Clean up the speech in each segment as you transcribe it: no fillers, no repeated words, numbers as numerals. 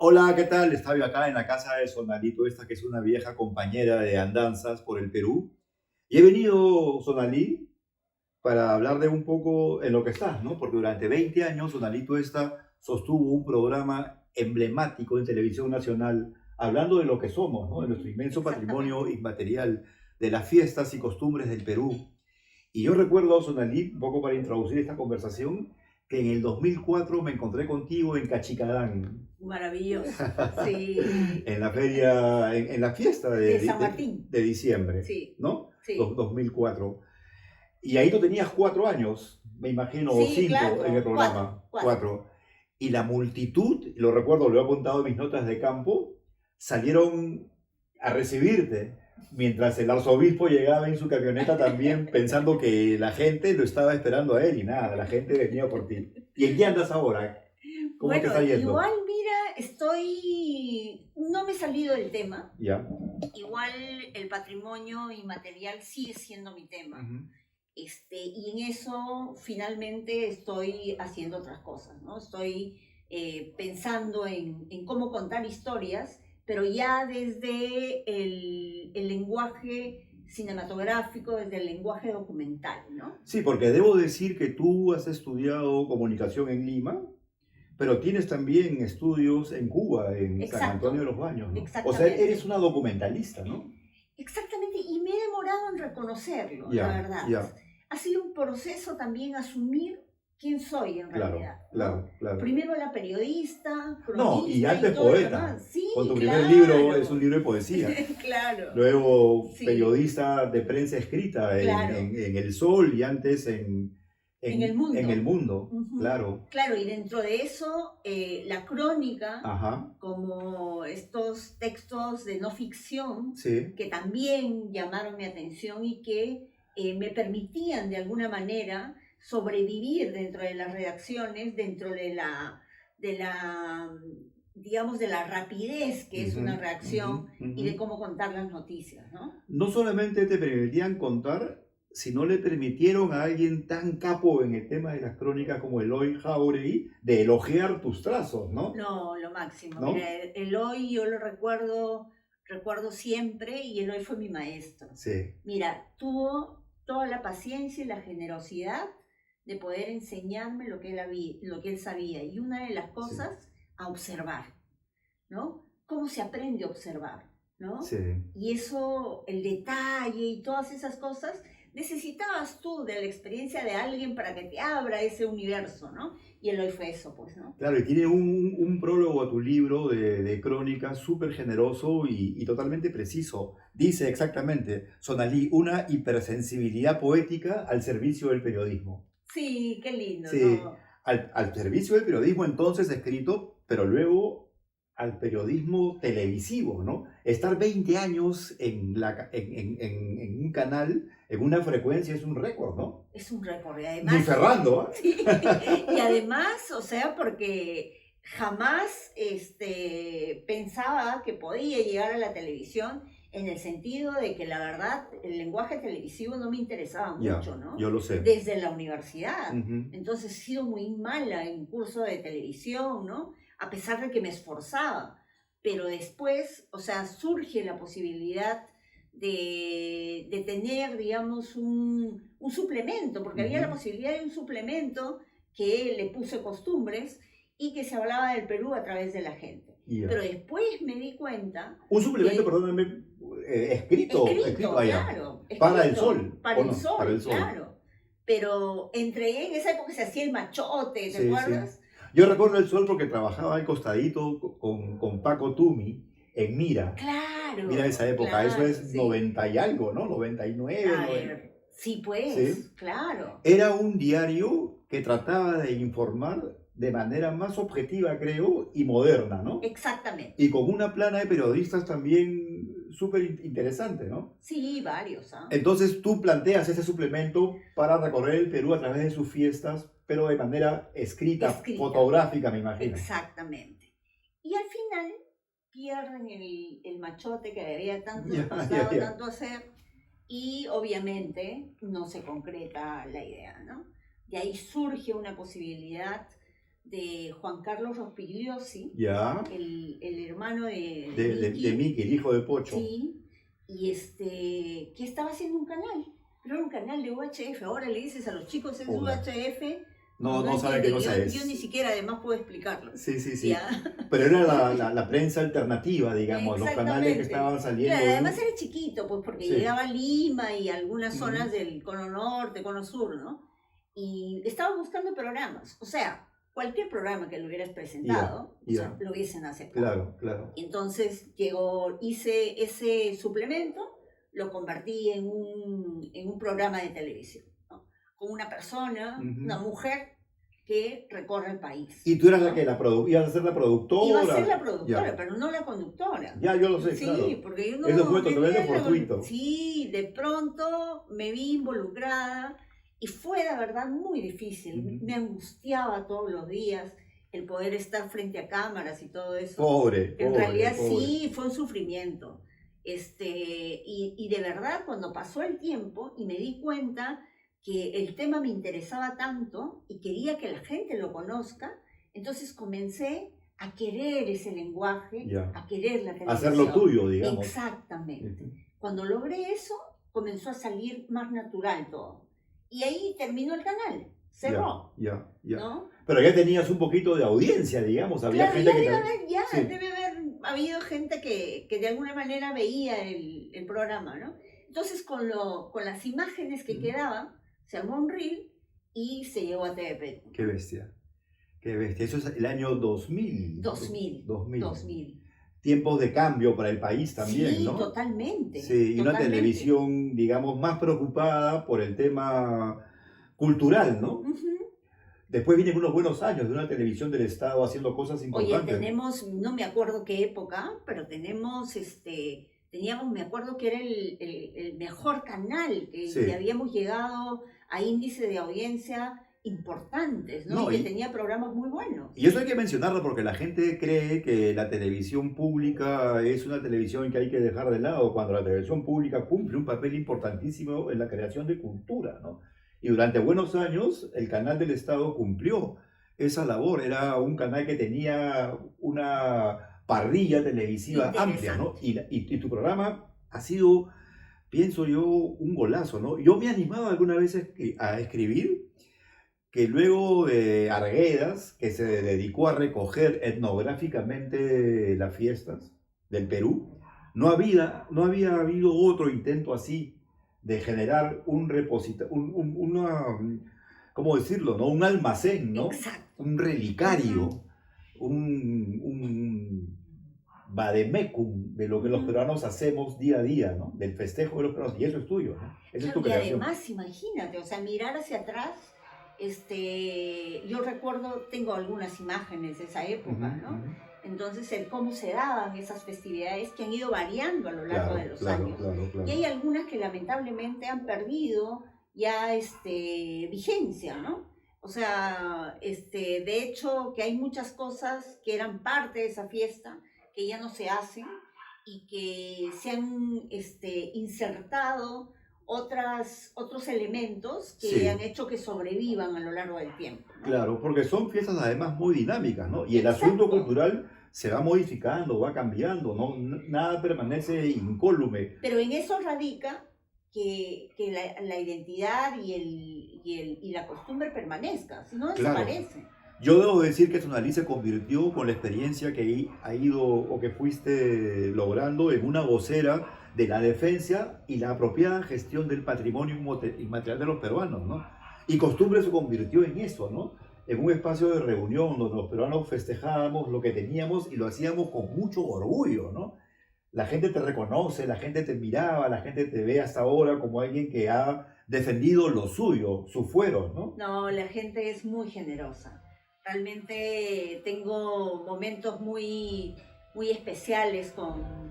Hola, ¿qué tal? Estaba yo acá en la casa de Sonalito, esta que es una vieja compañera de andanzas por el Perú. Y he venido, Sonalí, para hablar de un poco en lo que estás, ¿no? Porque durante 20 años Sonalito esta sostuvo un programa emblemático en televisión nacional, hablando de lo que somos, ¿no? De nuestro inmenso Exactamente. patrimonio inmaterial, de las fiestas y costumbres del Perú. Y yo recuerdo, Sonalí, un poco para introducir esta conversación, que en el 2004 me encontré contigo en Cachicadán, Maravilloso. Sí. en la feria, en la fiesta De San Martín. de diciembre, Sí, ¿no? sí. 2004. Y ahí tú tenías 4 años, me imagino, o Sí, 5 en el claro. Cuatro, programa, cuatro. 4. Y la multitud, lo recuerdo, lo he apuntado en mis notas de campo, salieron a recibirte, mientras el arzobispo llegaba en su camioneta también pensando que la gente lo estaba esperando a él y nada, la gente venía por ti. ¿Y en qué andas ahora? ¿Cómo te Bueno, está igual, yendo? mira, no me he salido del tema. ¿Ya? Igual el patrimonio inmaterial sigue siendo mi tema. Ujú. Y en eso finalmente estoy haciendo otras cosas, ¿no? Estoy pensando en cómo contar historias, pero ya desde el lenguaje cinematográfico, desde el lenguaje documental, ¿no? Sí, porque debo decir que tú has estudiado comunicación en Lima, pero tienes también estudios en Cuba, en San Antonio de Exacto, los Baños, ¿no? O sea, eres exactamente. una documentalista, ¿no? Exactamente, y me he demorado en reconocerlo, la Ya, verdad. ya, Ha sido un proceso también asumir quién soy en claro, realidad, ¿no? claro, claro. Primero la periodista, No, y cronista y antes todo lo poeta. demás. Sí, Con tu primer libro es un claro, libro de poesía. claro, Luego sí, periodista de prensa escrita claro, en El Sol y antes en el en El mundo. Mundo, Ujú. claro. Claro, y dentro de eso, la crónica, Ajá, como estos textos de no ficción, sí, que también llamaron mi atención y que me permitían de alguna manera sobrevivir dentro de las redacciones, dentro de la, digamos, de la rapidez que es ujú, una ujú, reacción y ujú. de cómo contar las noticias, ¿no? No solamente te permitían contar, sino le permitieron a alguien tan capo en el tema de las crónicas como Eloy Jauregui de elogiar tus trazos, ¿no? No, lo máximo. Mira, ¿No? el hoy yo lo recuerdo siempre y el hoy fue mi maestro. Sí, Mira, tuvo toda la paciencia y la generosidad de poder enseñarme lo que él sabía. Y una de las sí, cosas, a observar, ¿no? ¿Cómo se aprende a observar, ¿no? sí. Y eso, el detalle y todas esas cosas, necesitabas tú de la experiencia de alguien para que te abra ese universo, ¿no? Y el hoy fue eso, pues, ¿no? Claro, y tiene un prólogo a tu libro de crónicas súper generoso y totalmente preciso. Dice exactamente, Sonalí, una hipersensibilidad poética al servicio del periodismo. Sí, qué lindo, Sí, ¿no? al servicio del periodismo entonces escrito, pero luego al periodismo televisivo, ¿no? Estar 20 años en un canal, en una frecuencia, es un récord, ¿no? Es un récord. Y Ni además, Ferrando, ¿ah? sí, y además, o sea, porque jamás pensaba que podía llegar a la televisión en el sentido de que la verdad el lenguaje televisivo no me interesaba Ya, mucho, ¿no? yo lo sé. Desde la universidad. Ujú. Entonces he sido muy mala en curso de televisión, ¿no? A pesar de que me esforzaba. Pero después, o sea, surge la posibilidad de tener, digamos, un suplemento, porque había la Ujú. posibilidad de un suplemento que le puse costumbres y que se hablaba del Perú a través de la gente. Pero Ya. después me di cuenta Un suplemento, que perdóname, escrito escrito, allá, claro, para el escrito, sol, para ¿o el no? Para el sol, sol. claro. Pero entregué, en esa época se hacía el machote, ¿te Sí, sí. acuerdas? Yo recuerdo el sol porque trabajaba al costadito con Paco Tumi en Mira. Mira esa Claro, época, eso claro, es sí. 90 y algo, ¿no? 99, A 90. ver, sí pues, Sí. claro, Era un diario que trataba de informar de manera más objetiva, creo, y moderna, ¿no? Y exactamente. con una plana de periodistas también súper interesante, ¿no? Sí, varios, ¿ah? Entonces tú planteas ese suplemento para recorrer el Perú a través de sus fiestas, pero de manera escrita, Escrita, fotográfica, me imagino. exactamente. Y al final pierden el machote que había tanto Ya, ya, costado ya. tanto hacer y obviamente no se concreta la idea, ¿no? De ahí surge una posibilidad de Juan Carlos Rospigliosi, Ya. el hermano de de Mickey, el hijo de Pocho. Sí, y que estaba haciendo un canal, pero era un canal de UHF. Ahora le dices a los chicos es Hola. UHF, No saben qué cosa es. Yo ni siquiera además puedo explicarlo. Sí, sí, sí. ¿Ya? Pero era la prensa alternativa, digamos, los canales que estaban saliendo. Claro, además era chiquito, pues porque Sí. llegaba a Lima y algunas zonas del cono norte, cono sur, ¿no? Y estaba buscando programas, o sea, cualquier programa que lo hubieras presentado, o sea, lo hubiesen aceptado. Claro, claro. Y entonces hice ese suplemento, lo convertí en un programa de televisión, ¿no? Con una persona, una mujer que recorre el país. ¿Y tú eras ¿no? la que ibas a ser la productora? Iba a ser la productora, ya. pero no la conductora. Ya, yo lo sé, sí, claro. Porque yo no... Eso fue totalmente fortuito. Sí, de pronto me vi involucrada y fue de verdad muy difícil. Me angustiaba todos los días el poder estar frente a cámaras y todo eso. Pobre. En realidad sí, fue un sufrimiento. Y de verdad, cuando pasó el tiempo y me di cuenta que el tema me interesaba tanto y quería que la gente lo conozca, entonces comencé a querer ese lenguaje, a querer la televisión. Hacerlo tuyo, digamos. Exactamente. Cuando logré eso, comenzó a salir más natural todo. Y ahí terminó el canal, cerró. ¿no? Pero ya tenías un poquito de audiencia, digamos. Había claro, gente debe haber habido gente que de alguna manera veía el programa, ¿no? Entonces con las imágenes que quedaban, se armó un reel y se llevó a TVP. Qué bestia, qué bestia. Eso es el año 2000. 2000. Tiempos de cambio para el país también, sí, ¿no? Totalmente. Sí, y una televisión, digamos, más preocupada por el tema cultural, ¿no? Después vienen unos buenos años de una televisión del Estado haciendo cosas importantes. Oye, no me acuerdo qué época, pero teníamos, me acuerdo que era el mejor canal, que habíamos llegado a índices de audiencia importantes, ¿no? Y que tenía programas muy buenos. Y eso hay que mencionarlo porque la gente cree que la televisión pública es una televisión que hay que dejar de lado, cuando la televisión pública cumple un papel importantísimo en la creación de cultura, ¿no? Y durante buenos años el canal del Estado cumplió esa labor. Era un canal que tenía una parrilla televisiva amplia, ¿no? Y tu programa ha sido, pienso yo, un golazo, ¿no? Yo me he animado alguna vez a escribir que luego de Arguedas, que se dedicó a recoger etnográficamente las fiestas del Perú, no había habido otro intento así de generar un repositorio, ¿cómo decirlo? ¿No? Un almacén, ¿no? Exacto. Un relicario, un vademecum de lo que los peruanos hacemos día a día, ¿no? Del festejo de los peruanos. Y eso es tuyo, ¿no? Esa es tu creación. Y además, imagínate, o sea, mirar hacia atrás, yo recuerdo, tengo algunas imágenes de esa época, ¿no? Entonces, cómo se daban esas festividades que han ido variando a lo largo de los años. Claro. Y hay algunas que lamentablemente han perdido ya vigencia, ¿no? O sea, de hecho, que hay muchas cosas que eran parte de esa fiesta que ya no se hacen y que se han insertado otros elementos que han hecho que sobrevivan a lo largo del tiempo, ¿no? Claro, porque son fiestas además muy dinámicas, ¿no? Y el asunto cultural se va modificando, va cambiando, ¿no? Nada permanece incólume. Pero en eso radica que la identidad y la costumbre permanezca, si no desaparece. Yo debo decir que Sonalí se convirtió con la experiencia que ha ido o que fuiste logrando en una vocera de la defensa y la apropiada gestión del patrimonio inmaterial de los peruanos, ¿no? Y Costumbre se convirtió en eso, ¿no? En un espacio de reunión donde los peruanos festejábamos lo que teníamos y lo hacíamos con mucho orgullo, ¿no? La gente te reconoce, la gente te miraba, la gente te ve hasta ahora como alguien que ha defendido lo suyo, sus fueros, ¿no? No, la gente es muy generosa. Realmente tengo momentos muy, muy especiales con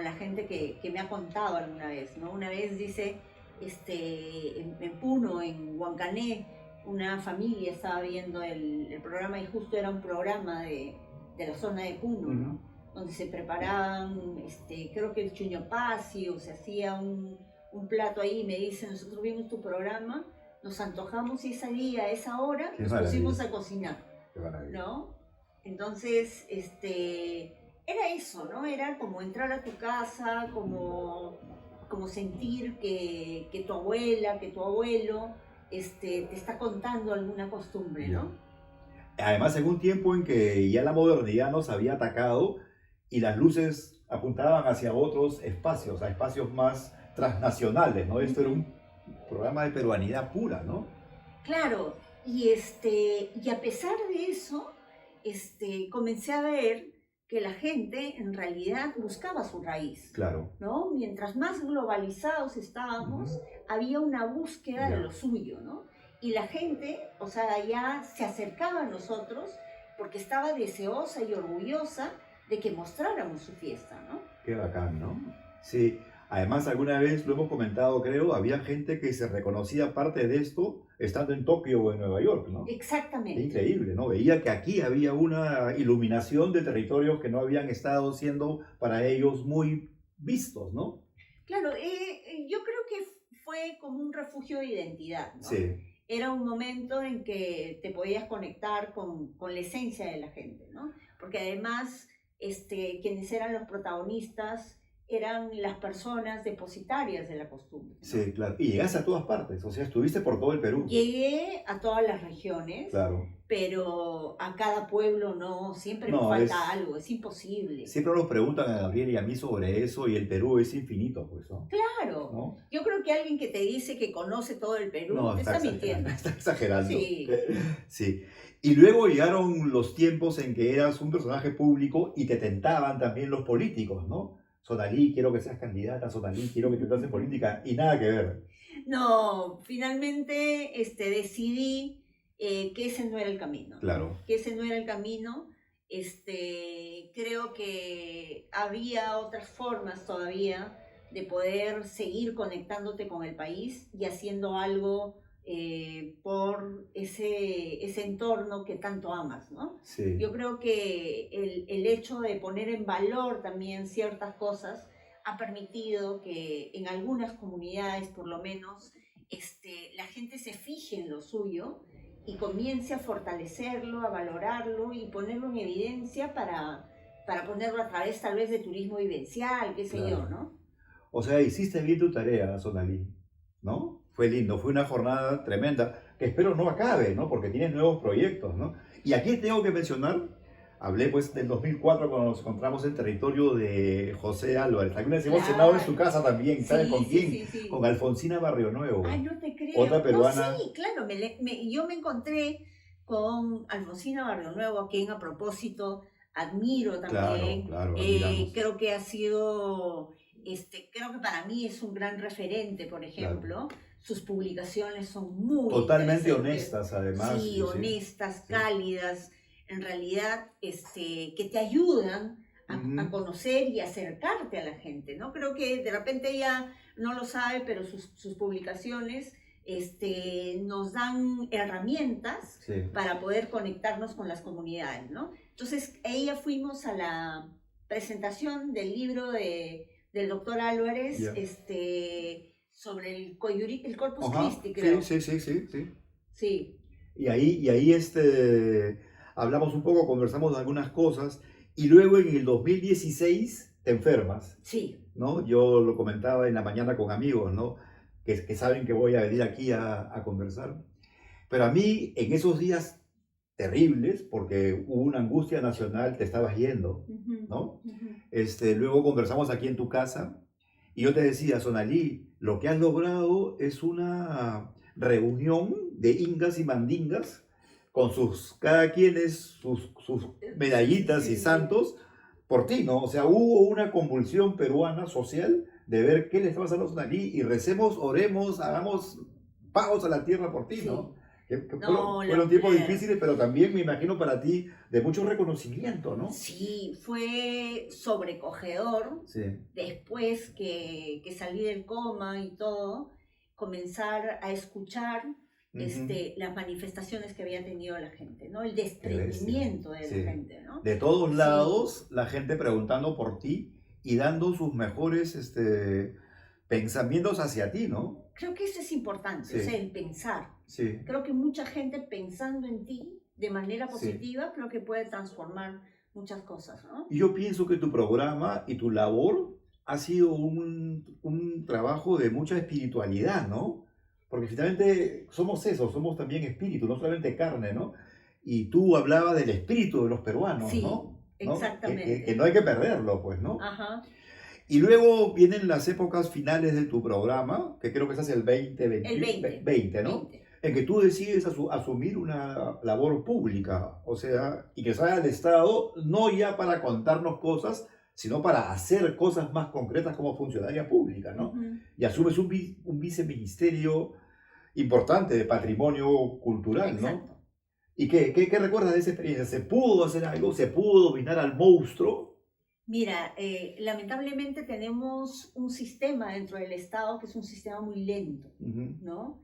la gente que me ha contado alguna vez, ¿no? Una vez dice, en Puno, en Huancané, una familia estaba viendo el programa y justo era un programa de la zona de Puno, ¿no? Donde se preparaban, creo que el chuñopacio, se hacía un plato ahí y me dice, nosotros vimos tu programa, nos antojamos y ese día, a esa hora, nos pusimos a cocinar, ¿no? Entonces, era eso, ¿no? Era como entrar a tu casa, como sentir que tu abuela, que tu abuelo te está contando alguna costumbre, Ya. ¿no? Además, en un tiempo en que ya la modernidad nos había atacado y las luces apuntaban hacia otros espacios, a espacios más transnacionales, ¿no? Esto era Ujú. un programa de peruanidad pura, ¿no? Claro, y a pesar de eso, comencé a ver que la gente en realidad buscaba su raíz, Claro. ¿no? Mientras más globalizados estábamos, Ujú. había una búsqueda de lo Ya, suyo, ¿no? Y la gente, o sea, ya se acercaba a nosotros porque estaba deseosa y orgullosa de que mostráramos su fiesta, ¿no? qué bacán, ¿no? Sí, además alguna vez lo hemos comentado, creo, había gente que se reconocía parte de esto estando en Tokio o en Nueva York, ¿no? Qué Exactamente. increíble, ¿no? Veía que aquí había una iluminación de territorios que no habían estado siendo para ellos muy vistos, ¿no? Claro, yo creo que fue como un refugio de identidad, ¿no? Sí, Era un momento en que te podías conectar con la esencia de la gente, ¿no? Porque además, quienes eran los protagonistas eran las personas depositarias de la costumbre, ¿no? sí, claro. Y llegaste a todas partes, o sea, estuviste por todo el Perú. Llegué a todas las regiones, Claro. pero a cada pueblo no, siempre me No, falta algo, es imposible. siempre nos preguntan a Gabriel y a mí sobre eso y el Perú es infinito, pues, ¿no? Claro, ¿No? yo creo que alguien que te dice que conoce todo el Perú No, te está está exagerando, mintiendo. está exagerando. Sí. Sí. Y luego llegaron los tiempos en que eras un personaje público y te tentaban también los políticos, ¿no? Sonalí, quiero que seas candidata, Sonalí, quiero que te metas en política, y nada que ver. No, finalmente decidí que ese no era el camino, ¿no? Claro, Que ese no era el camino. Creo que había otras formas todavía de poder seguir conectándote con el país y haciendo algo por ese entorno que tanto amas, ¿no? sí, Yo creo que el hecho de poner en valor también ciertas cosas ha permitido que en algunas comunidades, por lo menos, la gente se fije en lo suyo y comience a fortalecerlo, a valorarlo y ponerlo en evidencia para ponerlo a través tal vez de turismo vivencial, qué sé yo, claro. ¿no? O sea, hiciste bien tu tarea, Sonalí, ¿no? Fue lindo, fue una jornada tremenda, que espero no acabe, ¿no? Porque tienes nuevos proyectos, ¿no? Y aquí tengo que mencionar, hablé pues del 2004 cuando nos encontramos en territorio de José Álvarez. Alguna vez hemos cenado en su Claro. casa también, ¿sabes Sí, con sí, quién? sí, Con sí. Alfonsina Barrio Ay, Nuevo, no te otra creo. No, peruana. sí, claro, yo me encontré con Alfonsina Barrionuevo, a quien a propósito admiro Claro, también. claro, admiramos, Creo que ha sido, creo que para mí es un gran referente, por claro. ejemplo. Sus publicaciones son muy Totalmente interesantes, honestas además, sí, sí, sí, honestas, sí. cálidas, en realidad, que te ayudan a Ujú, conocer y acercarte a la gente, ¿no? Creo que de repente ella no lo sabe, pero sus publicaciones nos dan herramientas sí, para poder conectarnos con las comunidades, ¿no? Entonces, ella fuimos a la presentación del libro del doctor Álvarez, ya. sobre el Corpus Ajá, Christi, sí, creo. sí, sí, sí, sí. Sí, Y ahí hablamos un poco, conversamos de algunas cosas, y luego en el 2016 te enfermas, sí. ¿no? Yo lo comentaba en la mañana con amigos, ¿no? Que saben que voy a venir aquí a conversar. Pero a mí, en esos días terribles, porque hubo una angustia nacional, te estabas yendo, Ujú, ¿no? ujú. Luego conversamos aquí en tu casa y yo te decía, Sonalí, lo que has logrado es una reunión de ingas y mandingas con cada quien es sus Sí, sí, medallitas sí, y sí, sí. santos por ti, ¿no? O sea, hubo una convulsión peruana social de ver qué le estaba pasando a Sonalí y recemos, oremos, hagamos pagos a la tierra por ti, ¿no? Sí. Que No, fueron tiempos difíciles, pero también me imagino para ti de mucho reconocimiento, ¿no? sí, fue sobrecogedor Sí. después que salí del coma y todo, comenzar a escuchar Ujú. las manifestaciones que había tenido la gente, ¿no? El Qué bestia. desprendimiento de la Sí. gente, ¿no? De todos Sí, lados, la gente preguntando por ti y dando sus mejores pensamientos hacia ti, ¿no? creo que eso es importante, o sea, Sí, el pensar. sí, Creo que mucha gente pensando en ti de manera sí. positiva, creo que puede transformar muchas cosas, ¿no? Y yo pienso que tu programa y tu labor ha sido un trabajo de mucha espiritualidad, ¿no? Porque finalmente somos eso, somos también espíritu, no solamente carne, ¿no? Y tú hablabas del espíritu de los peruanos, Sí, ¿no? ¿No? Que exactamente. no hay que perderlo, pues, ¿no? Ajá, Y luego vienen las épocas finales de tu programa, que creo que es hacia el el 20, 20, ¿no? 20. En que tú decides asumir una labor pública, o sea, y que salga al Estado no ya para contarnos cosas, sino para hacer cosas más concretas como funcionaria pública, ¿no? Ujú, Y asumes un viceministerio importante de patrimonio cultural, ¿no? exacto. ¿Y qué recuerdas de esa experiencia? ¿Se pudo hacer algo? ¿Se pudo dominar al monstruo? Mira, lamentablemente tenemos un sistema dentro del Estado que es un sistema muy lento, Ujú, ¿no?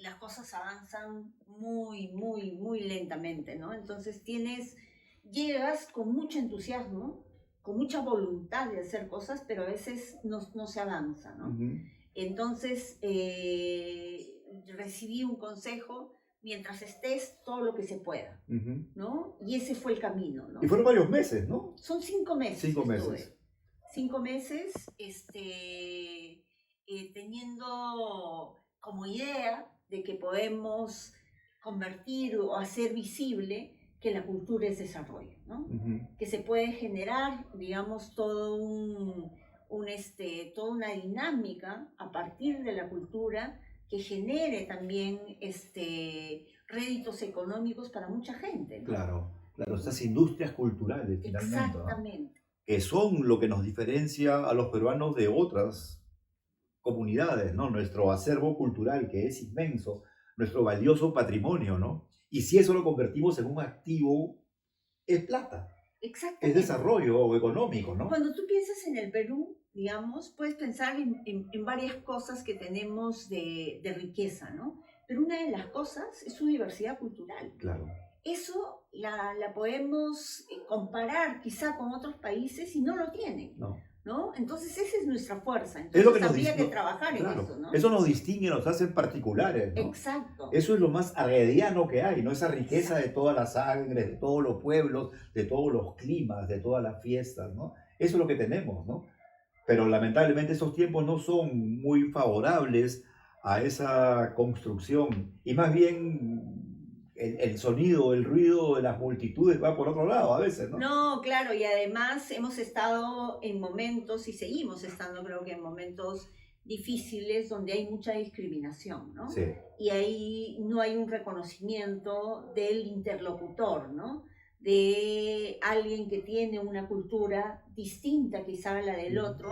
Las cosas avanzan muy lentamente, ¿no? Entonces llegas con mucho entusiasmo, con mucha voluntad de hacer cosas, pero a veces no se avanza, ¿no? ujú, Entonces, recibí un consejo, mientras estés, todo lo que se pueda, ujú. ¿no? Y ese fue el camino, Y ¿no? fueron varios meses, ¿no? Son 5 meses que 5 meses. estuve. 5 meses, teniendo como idea de que podemos convertir o hacer visible que la cultura es desarrollo, ¿no? Ujú. Que se puede generar, digamos, toda una dinámica a partir de la cultura que genere también réditos económicos para mucha gente, ¿no? Claro, claro, estas industrias culturales finalmente, ¿no? Exactamente. Que son lo que nos diferencia a los peruanos de otras comunidades, ¿no? Nuestro acervo cultural, que es inmenso, nuestro valioso patrimonio, ¿no? Y si eso lo convertimos en un activo, es plata, es Exactamente. desarrollo económico, ¿no? Cuando tú piensas en el Perú, digamos, puedes pensar en varias cosas que tenemos de riqueza, ¿no? Pero una de las cosas es su diversidad cultural. Claro, Eso la podemos comparar quizá con otros países y no lo tienen, ¿no? ¿no? Entonces esa es nuestra fuerza. Es lo que Entonces nos habría que distingue, trabajar en eso, claro, ¿no? eso nos distingue, nos hace particulares, ¿no? Exacto, Eso es lo más herediano que hay, ¿no? Esa riqueza de exacto. toda la sangre, de todos los pueblos, de todos los climas, de todas las fiestas, ¿no? Eso es lo que tenemos, ¿no? Pero lamentablemente esos tiempos no son muy favorables a esa construcción y más bien el sonido, el ruido de las multitudes va por otro lado a veces, ¿no? No, claro, y además hemos estado en momentos y seguimos estando, creo que en momentos difíciles donde hay mucha discriminación, ¿no? Sí. Y ahí no hay un reconocimiento del interlocutor, ¿no? De alguien que tiene una cultura distinta quizá a la del Ujú, otro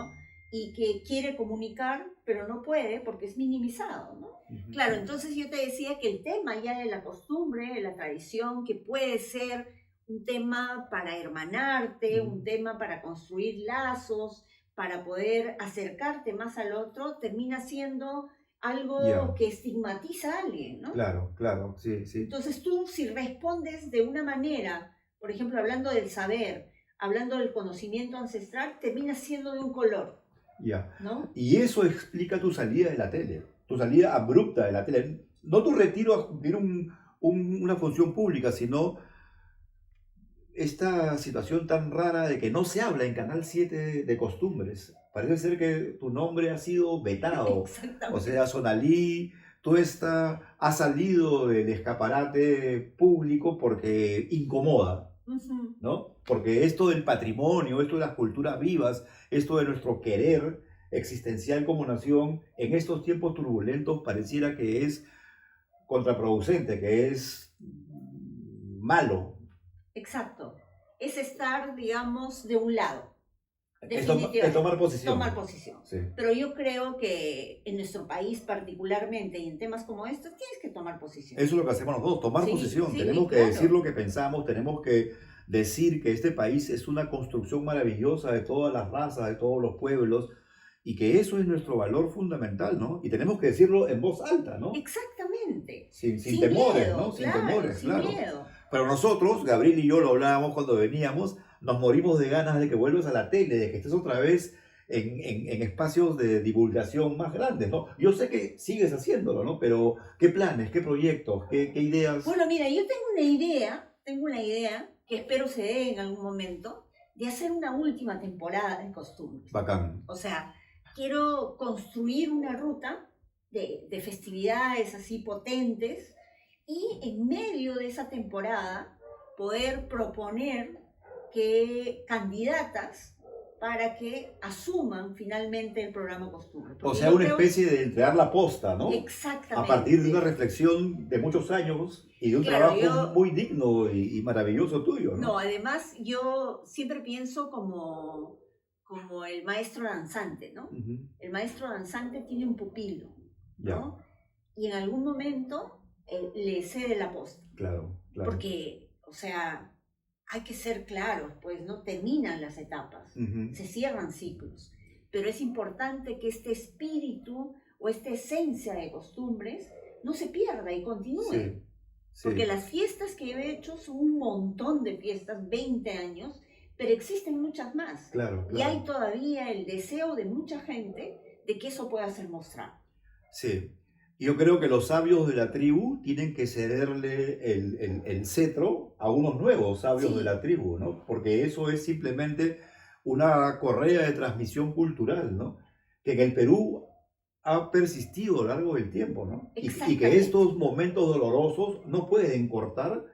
y que quiere comunicar, pero no puede porque es minimizado, ¿no? ujú, Claro, entonces yo te decía que el tema ya de la costumbre, de la tradición, que puede ser un tema para hermanarte, ujú. un tema para construir lazos, para poder acercarte más al otro, termina siendo algo Ya, que estigmatiza a alguien, ¿no? claro, claro, sí, sí, Entonces tú si respondes de una manera, por ejemplo, hablando del saber, hablando del conocimiento ancestral, termina siendo de un color, ya. ¿no? Y eso explica tu salida de la tele, tu salida abrupta de la tele. No tu retiro a cumplir una función pública, sino esta situación tan rara de que no se habla en Canal 7 de costumbres. Parece ser que tu nombre ha sido vetado. O sea, Exactamente. Sonalí, tú has salido del escaparate público porque incomoda, Ujú. ¿no? Porque esto del patrimonio, esto de las culturas vivas, esto de nuestro querer existencial como nación, en estos tiempos turbulentos pareciera que es contraproducente, que es malo. Exacto. Es estar, digamos, de un lado, Es definitivamente, tomar posición. tomar posición. Sí. Pero yo creo que en nuestro país particularmente y en temas como estos tienes que tomar posición. Eso es lo que hacemos nosotros, tomar Sí, posición. sí, Tenemos que decir claro. lo que pensamos, tenemos que decir que este país es una construcción maravillosa de todas las razas, de todos los pueblos, y que eso es nuestro valor fundamental, ¿no? Y tenemos que decirlo en voz alta, ¿no? Exactamente. Sin Sin temores, ¿no? miedo, Sin claro, temores, sin claro. miedo. Pero nosotros, Gabriel y yo lo hablábamos cuando veníamos, nos morimos de ganas de que vuelvas a la tele, de que estés otra vez en espacios de divulgación más grandes, ¿no? Yo sé que sigues haciéndolo, ¿no? Pero, ¿qué planes, qué proyectos, qué ideas? Bueno, mira, yo tengo una idea, tengo una idea que espero se dé en algún momento de hacer una última temporada de costumbres. Bacán. O sea, quiero construir una ruta de festividades así potentes y en medio de esa temporada poder proponer que candidatas para que asuman finalmente el programa Costumbre. O sea, una especie de entregar la posta, ¿no? Exactamente. A partir de una reflexión de muchos años y de un trabajo muy digno y maravilloso tuyo, ¿no? No, además yo siempre pienso como el maestro danzante, ¿no? El maestro danzante tiene un pupilo, ¿no? Y en algún momento le cede la posta. Claro, claro. Porque, o sea, hay que ser claros, pues, ¿no? Terminan las etapas, se cierran ciclos, pero es importante que este espíritu o esta esencia de costumbres no se pierda y continúe. Sí, sí. Porque las fiestas que he hecho son un montón de fiestas, 20 años, pero existen muchas más. Claro, claro. Y hay todavía el deseo de mucha gente de que eso pueda ser mostrado. Sí. Yo creo que los sabios de la tribu tienen que cederle el cetro a unos nuevos sabios de la tribu, ¿no? Porque eso es simplemente una correa de transmisión cultural, ¿no? Que en el Perú ha persistido a lo largo del tiempo, ¿no? Y que estos momentos dolorosos no pueden cortar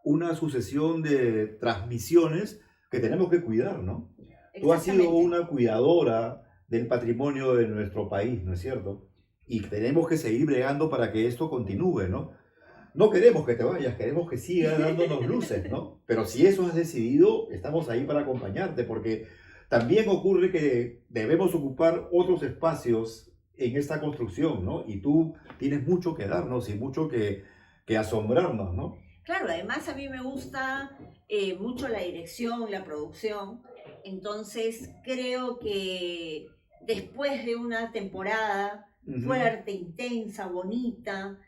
una sucesión de transmisiones que tenemos que cuidar, ¿no? Tú has sido una cuidadora del patrimonio de nuestro país, ¿no es cierto? Y tenemos que seguir bregando para que esto continúe, ¿no? No queremos que te vayas, queremos que sigas dándonos luces, ¿no? Pero si eso has decidido, estamos ahí para acompañarte, porque también ocurre que debemos ocupar otros espacios en esta construcción, ¿no? Y tú tienes mucho que darnos y mucho que asombrarnos, ¿no? Claro, además a mí me gusta mucho la dirección, la producción, entonces creo que después de una temporada fuerte, intensa, bonita,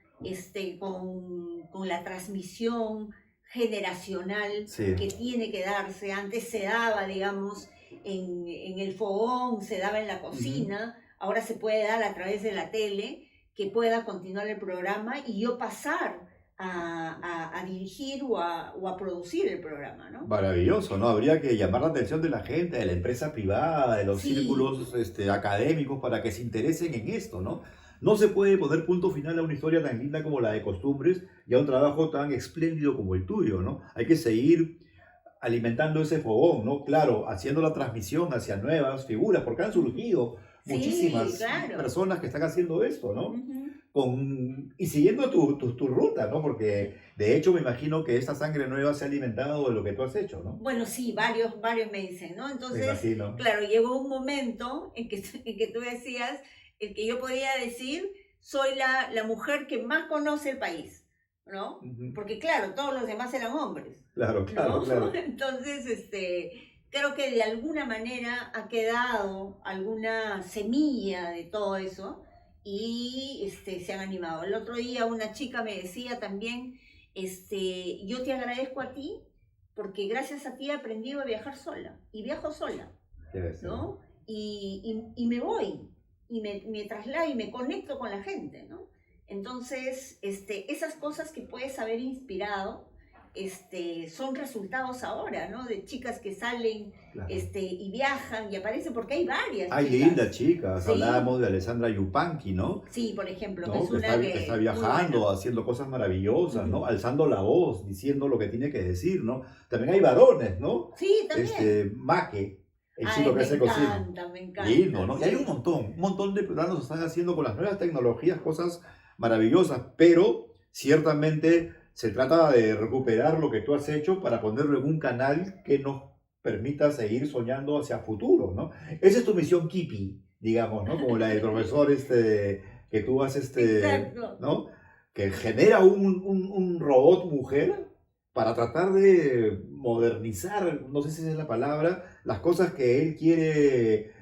con la transmisión generacional que tiene que darse. Antes se daba, digamos, en el fogón, se daba en la cocina, ahora se puede dar a través de la tele, que pueda continuar el programa y yo pasar a dirigir o a producir el programa, ¿no? Maravilloso, ¿no? Habría que llamar la atención de la gente, de la empresa privada, de los círculos académicos para que se interesen en esto, ¿no? No se puede poner punto final a una historia tan linda como la de Costumbres y a un trabajo tan espléndido como el tuyo, ¿no? Hay que seguir alimentando ese fogón, ¿no? Claro, haciendo la transmisión hacia nuevas figuras, porque han surgido muchísimas personas que están haciendo esto, ¿no? Y siguiendo tu ruta, ¿no? Porque de hecho me imagino que esta sangre nueva se ha alimentado de lo que tú has hecho, ¿no? Bueno, sí, varios me dicen, ¿no? Entonces, claro, llegó un momento en que tú decías, el que yo podía decir, soy la mujer que más conoce el país, ¿no? Porque claro, todos los demás eran hombres. Claro. Entonces, creo que de alguna manera ha quedado alguna semilla de todo eso y se han animado. El otro día una chica me decía también, yo te agradezco a ti porque gracias a ti he aprendido a viajar sola y viajo sola, ¿no? Y me voy y me traslado y me conecto con la gente, ¿no? Entonces, esas cosas que puedes haber inspirado, son resultados ahora, ¿no? De chicas que salen y viajan y aparecen, porque hay varias. Hay lindas chicas, hablábamos de Alessandra Yupanqui, ¿no? Sí, por ejemplo, ¿no? que está viajando, haciendo cosas maravillosas, ¿no? Alzando la voz, diciendo lo que tiene que decir, ¿no? También hay varones, ¿no? Sí, también. Maque, el chico que hace cocina. Me encanta. Lindo, ¿no? Y hay un montón de programas que están haciendo con las nuevas tecnologías cosas maravillosas, pero ciertamente se trata de recuperar lo que tú has hecho para ponerlo en un canal que nos permita seguir soñando hacia futuro, ¿no? Esa es tu misión Kipi, digamos, ¿no? Como la del profesor que tú has, ¿no? Que genera un robot mujer para tratar de modernizar, no sé si esa es la palabra, las cosas que él quiere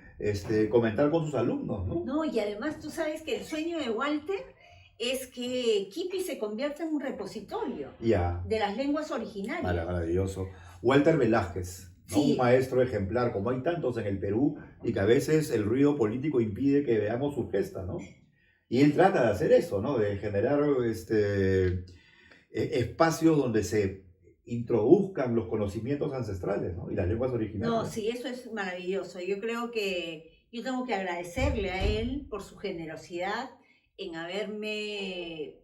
comentar con sus alumnos, ¿no? No, y además tú sabes que el sueño de Walter es que Kipi se convierta en un repositorio de las lenguas originales. Maravilloso. Walter Velázquez, ¿no? Un maestro ejemplar, como hay tantos en el Perú, y que a veces el ruido político impide que veamos su gesta, ¿no? Y él trata de hacer eso, ¿no? De generar espacios donde se introduzcan los conocimientos ancestrales, ¿no? Y las lenguas No, originarias. sí, eso es maravilloso. Yo creo que yo tengo que agradecerle a él por su generosidad en haberme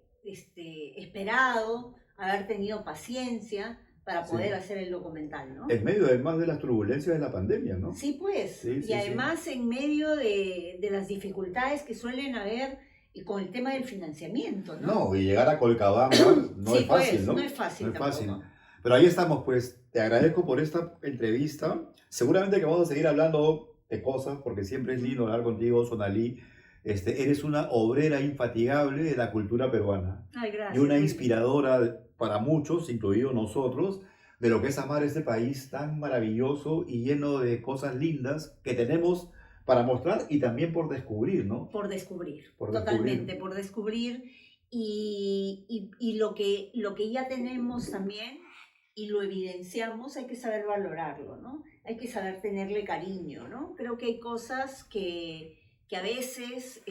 esperado, haber tenido paciencia para poder Sí. hacer el documental, ¿no? En medio además de las turbulencias de la pandemia, ¿no? Sí, pues, Sí, y sí, sí. además en medio de las dificultades que suelen haber y con el tema del financiamiento, ¿no? No, y llegar a Colcabamba no es Sí, fácil, pues, no es ¿no? No fácil es fácil. tampoco. Pero ahí estamos, pues, te agradezco por esta entrevista. Seguramente que vamos a seguir hablando de cosas, porque siempre es lindo hablar contigo, Sonalí. Eres una obrera infatigable de la cultura peruana Ay, y gracias, una Willy. inspiradora para muchos, incluidos nosotros, de lo que es amar este país tan maravilloso y lleno de cosas lindas que tenemos para mostrar y también por descubrir, ¿no? Por descubrir, Por descubrir. totalmente, por descubrir. Y lo que ya tenemos también y lo evidenciamos, hay que saber valorarlo, ¿no? Hay que saber tenerle cariño, ¿no? Creo que hay cosas que a veces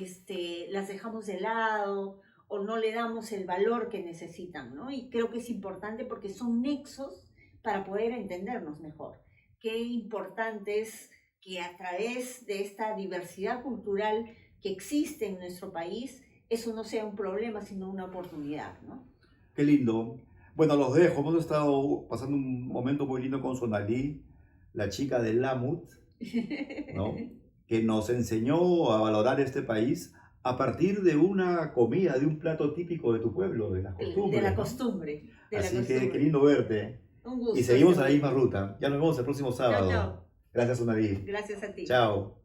las dejamos de lado o no le damos el valor que necesitan, ¿no? Y creo que es importante porque son nexos para poder entendernos mejor. Qué importante es que a través de esta diversidad cultural que existe en nuestro país, eso no sea un problema, sino una oportunidad, ¿no? Qué lindo. Bueno, los dejo. Hemos estado pasando un momento muy lindo con Sonalí, la chica de Lamut, ¿no? Que nos enseñó a valorar este país a partir de una comida, de un plato típico de tu pueblo, de las De la costumbres, ¿no? costumbre, de la Así que qué costumbre. lindo verte. Un Y gusto, seguimos a la Willy. misma ruta. Ya nos vemos el próximo Chao, sábado. chao. Gracias, Sonalí. Gracias a ti. Chao.